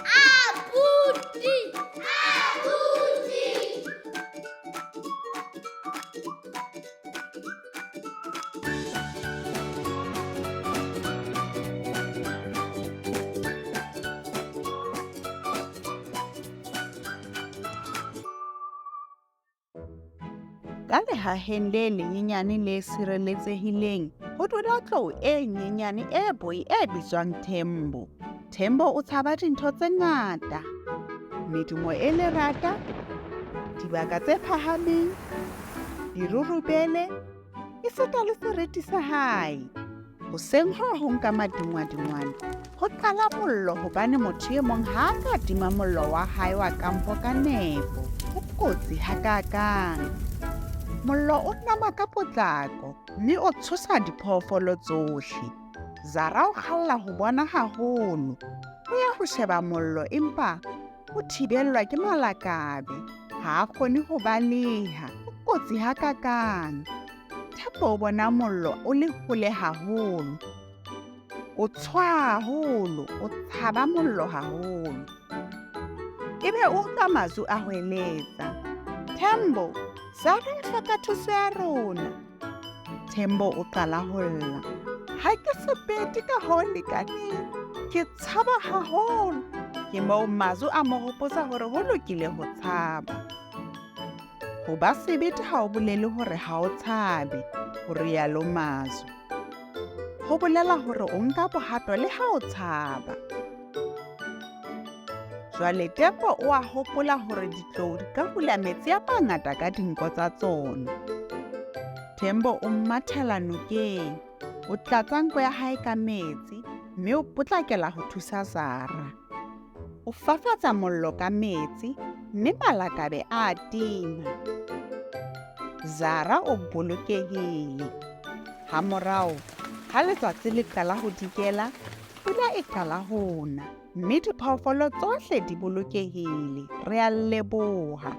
Abuti! Abuti! Ka lehaheng le lenyenyane le sireletsehileng ho dula tlou e nyenyane e boi e bitswang Thembo. Thembo o tshaba dintho tse ngata, medumo e lerata, dibaka tse phahameng, dirurubele, esita le seriti sa hae. Hoseng ho hong ka madungwadungwana ho qala mollo hobane motho e mong ha a ka tima mollo wa hae wa kampo ka nepo. Ho kotsi hakakang. Mollo o nama ka potlako mme o tshosa diphoofolo tsohle. Zara o kgalla ho bona haholo. O ya ho sheba mollo empa o thibellwa ke malakabe. Ha a kgone ho baleha. O kotsi hakakang. Thembo o bona mollo o le hole haholo. O tshwa haholo, o tshaba mollo haholo. Ebe o utlwa mazwi a hweletsa. Thembo, Zara e hloka thuso ya rona. Thembo o qala ho lla. Ha ke sepete ka ho lekaneng. Ke tshaba haholo. Ke moo mazwi a mo hopotsa hore ho lokile ho tshaba. Ho ba sebete ha o bolele hore ha o tshabe, ho rialo mazwi. Ho bolela hore o nka bohato le ha o tshaba. Jwale Thembo o a hopola hore ditlou di ka hula metsi a mangata ka dinko tsa tsona. Thembo o mathela nokeng, o tlatsa nko ya hae ka metsi, mme o potlakela ho thusa Zara. O fafatsa mollo ka metsi, mme malakabe a tima. Zara o bolokehile. Ha morao, ha letsatsi le qala ho dikela, pula e qala ho na, mme diphoofolo tsohle di bolokehile. Re a leboha.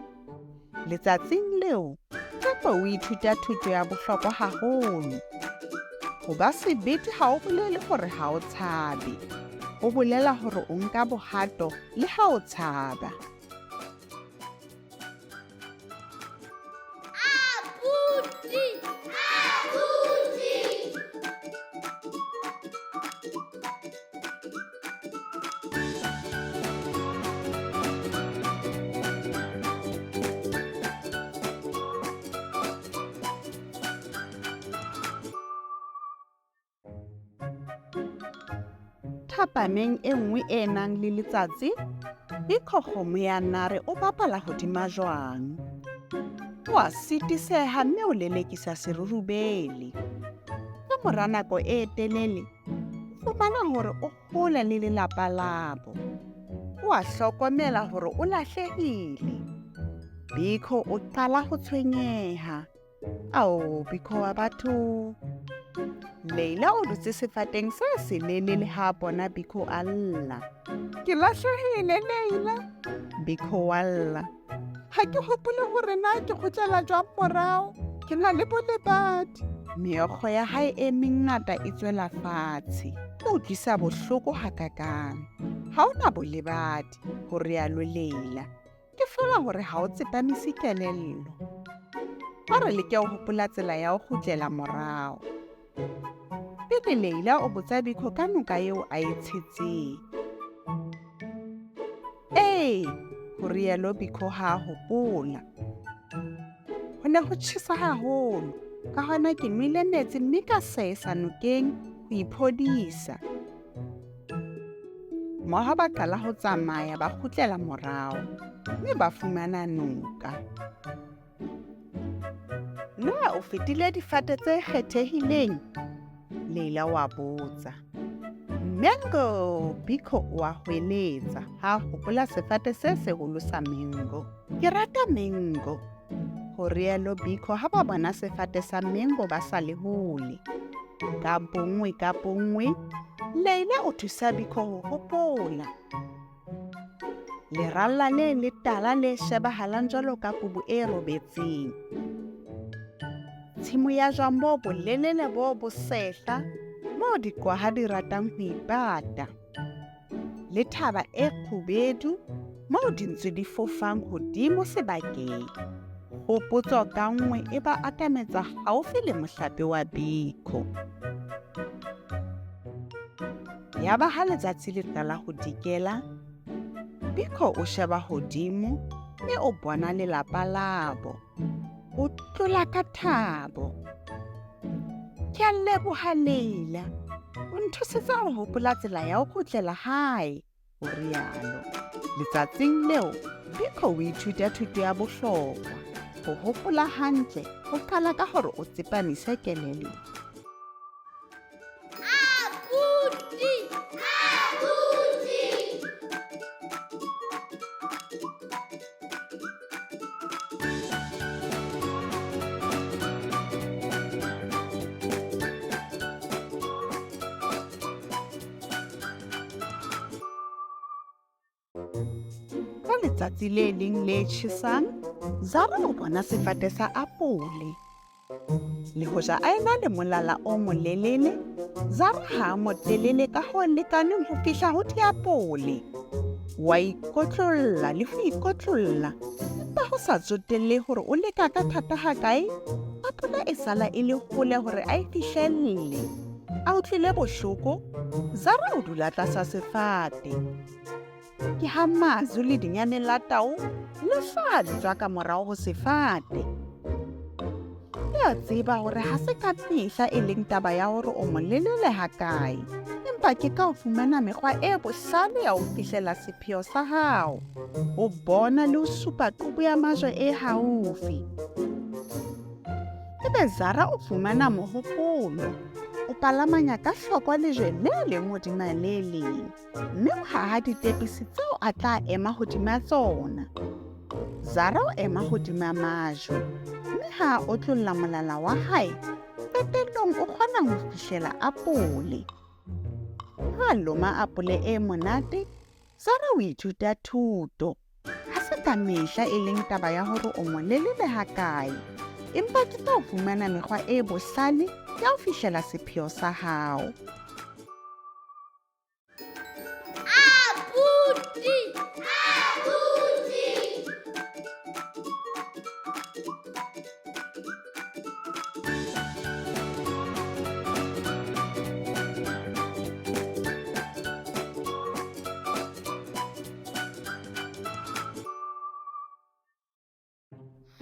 Letsatsing leo, Thembo o ithuta thuto ya bohlokwa haholo. Ho ba sebete ha o bolele hore ha o tshabe. Ho bolela hore o nka bohato le ha o tshaba. Abuti! Abuti! Thapameng e nngwe e nang le letsatsi, Biko kgomo ya nare o bapala hodima jwang. O a sitiseha mme o lelekisa serurubele. Ka mora nako e telele, o fumana hore o hole le lelapa labo. O a hlokomela hore o lahlehile. Biko o qala ho tshwenyeha. Ao, Biko wa batho. Leila o dutse sefateng se selelele ha bona Biko a lla. Ke lahlehile Leila. Biko wa lla. Ha ke hopole hore na ke kgutlela jwang morao. Ke na le bolebadi. Meokgo ya hae e mengata e tswela fatshe. O utlwisa bohloko hakakang. Ha o na bolebadi, ho rialo Leila. Ke feela hore ha o tsepamise kelello. Ha re leke ho hopola tsela ya ho kgutlela morao. Pele Leila o botsa Biko ka noka eo a e tshetseng. Ho rialo Biko ha a hopola. Ho ne ho tjhesa haholo, ka hona ke nwele metsi mme ka sesa nokeng ho iphodisa. Moha ba qala ho tsamaya ba kgutlela morao, mme ba fumana noka. Na o fetile difate tse kgethehileng? Leila wa botsa. Mengo, Biko wa hweletsa ha hopola sefate se seholo sa Mengo. Ke rata Mengo, ho rialo Biko ha ba bona sefate sa Mengo ba sa le hole. Ka bonngwe, Leila o thusa Biko ho hopola. Leralla le letala le shebahalang jwalo ka kubu e robetseng. Tshimo ya jwang bo bolelele bo bosehla, moo dikwaha di ratang ho ipata. le thaba e kgubedu moo dintsu di fofang hodimo sebakeng. Kgopotso ka nngwe e ba atametsa haufi le mohlape wa Biko. Ya ba ha letsatsi le qala ho dikela, Biko o sheba hodimo mme o bona lelapa labo. O tlola ka thabo. Ke a leboha Leila, o nthusitse ho hopola tsela ya ho kgutlela hae, o rialo. Letsatsing leo, Biko o ithuta thuto ya bohlokwa. Ho hopola hantle ho qala ka hore o tsepamise kelello. Abuti! Abuti! Ka letsatsi le leng le tjhesang, Zara o bona sefate sa apole. Le hoja a ena le molala o molelele, Zara ha a motelele ka ho lekaneng ho fihla ho diapole. Wa ikotlolla le ho ikotlolla, empa ho sa tsotelle hore o leka ka thata ha kae, apole e sala e le hole hore a e fihlelle. A utlwile bohloko, Zara o dula tlasa sefate. Ke ha mazu le dinyane la tau le fatswa ka morao ho sefate. Ke a tseba hore ha se ka mehla e leng taba ya hore o molelele ha kae, empa ke ka ho fumana mekgwa e bohlale ya ho fihlela sepheo sa hao, ho bona le ho supa qubu ya majwe e haufi. Ebe Zara o fumana mohopolo. O palamanya ka hlokwa lejwe le leng hodima le leng, mme o haha ditepisi tseo a tla ema hodima tsona. Zara o ema hodima majwe, mme ha o tlolla molala wa hae, qetellong o kgona ho fihlela apole. Ha loma apole e monate, Zara o ithuta thuto. Ha se ka mehla e leng taba ya hore o molelele ha kae, empa ke tla fumana mekgwa e bohlale ya ho fihlela sepheo sa hao. Abuti! Abuti!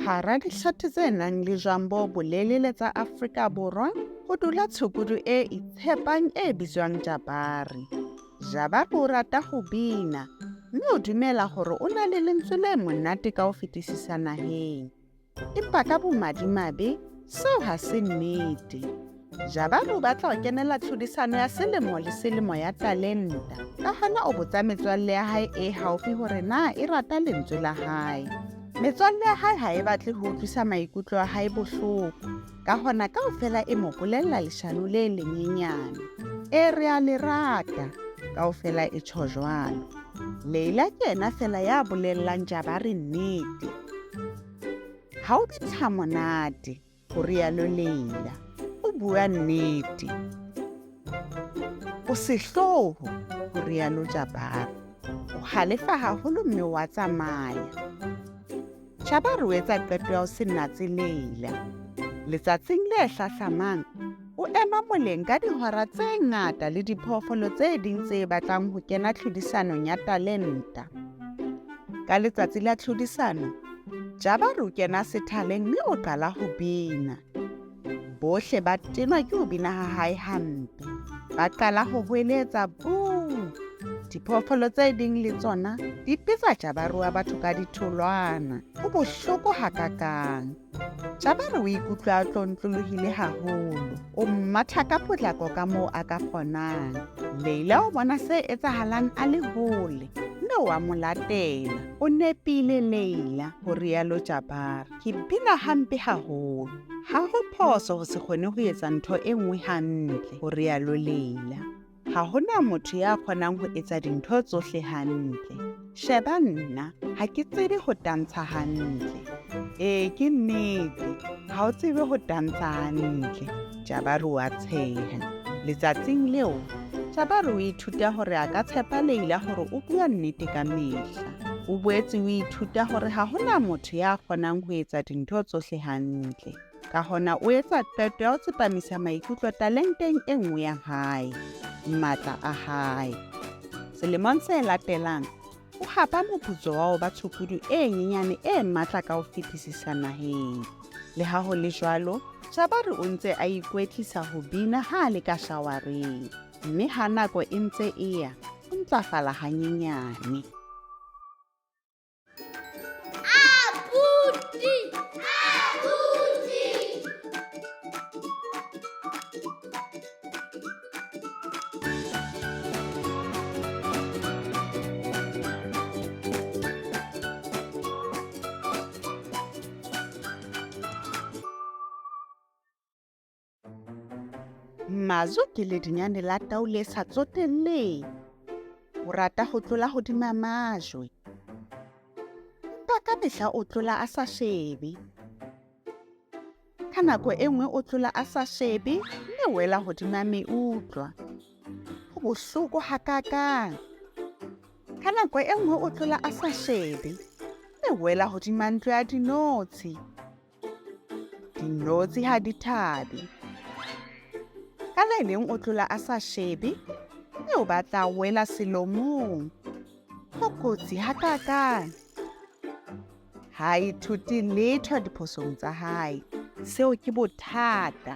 Hara dihlathi tse nang le jwang bo bolelele tsa Afrika Borwa, ho dula tshukudu e itshepang e bitswang Jabari. Jabari o rata ho bina, mme o dumela hore o na le lentswe le monate ka ho fetisisa naheng. Empa ka bomadimabe, seo ha se nnete. Jabari o batla ho kenela tlhodisano ya selemo le selemo ya talenta, ka hona o botsa metswalle ya hae e haufi hore na e rata lentswe la hae. Metswalle ya hae ha e batle ho utlwisa maikutlo a hae bohloko, ka hona kaofela e mo bolella leshano le lenyenyane. E re a le rata, kaofela e tjho jwalo. Leila ke yena fela ya bolellang Jabari nnete. Ha o bitha monate, ho rialo Leila. O bua nnete. O sehloho, ho rialo Jabari. O halefa haholo mme wa tsamaya. Jabari o etsa qeto ya ho se natse Leila. Letsatsing le hlahlamang, o ema moleng ka dihora tse ngata le diphoofolo tse ding tse batlang ho kena tlhodisanong ya talenta. Ka letsatsi la tlhodisano, Jabari o kena sethaleng mme o qala ho bina. Bohle ba tenwa ke ho bina ha hae hampe. Ba qala ho hweletsa buu. Diphoofolo tse ding le tsona di petsa Jabari wa batho ka ditholwana. Ho bohloko hakakang. Jabari o ikutlwa a tlontlolohile haholo. O mmatha ka potlako ka moo a ka kgonang. Leila o bona se etsahalang a le hole, mme wa mo latela. O nepile Leila, ho rialo Jabari. Ke bina hampe haholo. Ha ho phoso ho se kgone ho etsa ntho e nngwe hantle, ho rialo Leila. Ha hona motho ya kgonang ho etsa dintho tsohle hantle. Sheba nna, ha ke tsebe ho tantsha hantle. Ke nnete, ha o tsebe ho tantsha hantle. Jabari wa tsheha. Letsatsing leo, Jabari o ithuta hore a ka tshepa Leila hore o bua nnete ka mehla. O boetse o ithuta hore ha hona motho ya kgonang ho etsa dintho tsohle hantle. Ka hona o etsa qeto ya ho tsepamisa maikutlo talenteng e nngwe ya hae, matla a hae. Selemong se latelang, o hapa moputso wa ho ba tshukudu e nyenyane e matla ka ho fetisisa naheng. Le ha ho le jwalo, Jabari o ntse a ikwetlisa ho bina ha le ka shawareng, mme ha nako e ntse e ya, o ntlafala hanyenyane. Abuti! Abuti! Mazu ke ledinyane la tau le sa tsotelleng. O rata ho tlola hodima majwe. Empa ka mehla o tlola a sa shebe. Ka nako e nngwe o tlola a sa shebe, mme wela hodima meutlwa. Ho bohloko hakakang. Ka nako e nngwe o tlola a sa shebe, mme wela hodima ntlo ya dinotshi. Dinotshi ha di thabe. Ka le leng o tlola a sa shebe, mme o batla wela selomong. Ho kotsi hakakang. Ha ithuti letho diphosong tsa hae. Seo ke bothata.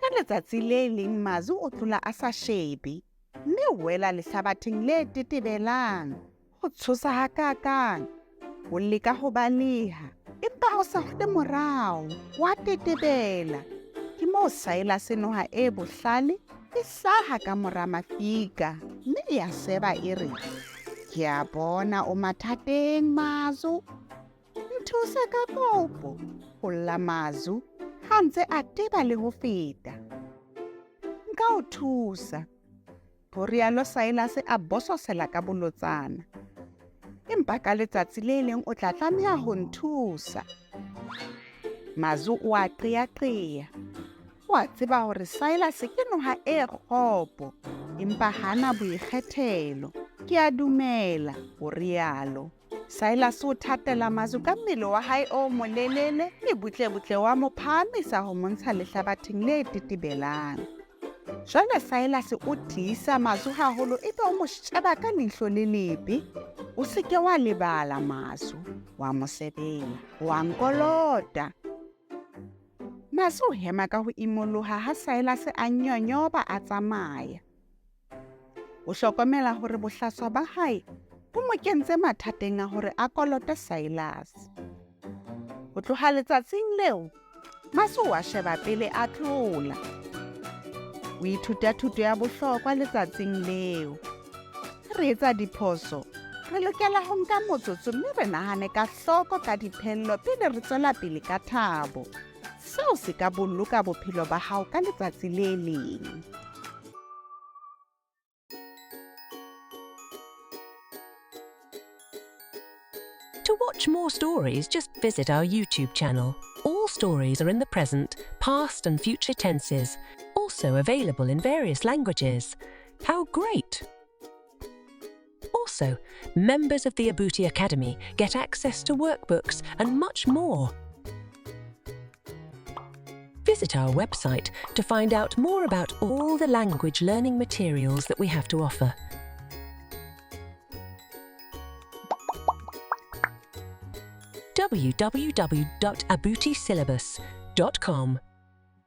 Ka letsatsi le leng Mazu o tlola a sa shebe, mme o wela lehlabatheng le tetebelang. Ho tshosa hakakang. O leka ho baleha, empa o sa kgutle morao. Wa tetebela. Ke moo Silas noha e bohlale e hlaha ka mora mafika, mme ya seba e re, "Ke a bona o mathateng Mazu. Nthuse ka kopo." Ho lla Mazu ha ntse a teba le ho feta. "Nka o thusa," ho rialo Silas a bososela ka bolotsana. "Empa ka letsatsi le leng o tla tlameha ho nthusa." Mazu o a qeaqea. Wa tseba hore Silas ke noha e kgopo, empa hana boikgethelo. "Ke a dumela," ho rialo. Silas o thatela Mazu ka mmele wa hae o molelele, le butlebutle wa mo phahamisa ho montsha lehlabatheng le tetebelang. Jwale Silas o tiisa Mazu haholo, ebe o mo sheba ka leihlo le lebe. "O se ke wa lebala Mazu," wa mo sebela, "wa nkolota." Mazu o hema ka ho imoloha ha Silas a nyonyoba a tsamaya. O hlokomela hore bohlaswa ba hae bo mo kentse mathateng a hore a kolote Silas. Ho tloha letsatsing leo, Mazu wa sheba pele a tlola. O ithuta thuto ya bohlokwa letsatsing leo. Re etsa diphoso, re lokela ho nka motsotso mme re nahane ka hloko ka diphello pele re tswela pele ka thabo. Seo se ka boloka bophelo ba hao ka letsatsi le leng. To watch more stories, just visit our YouTube channel. All stories are in the present, past and future tenses, also available in various languages. How great! Also, members of the Abuti Academy get access to workbooks and much more. Visit our website to find out more about all the language learning materials that we have to offer. www.abutisyllabus.com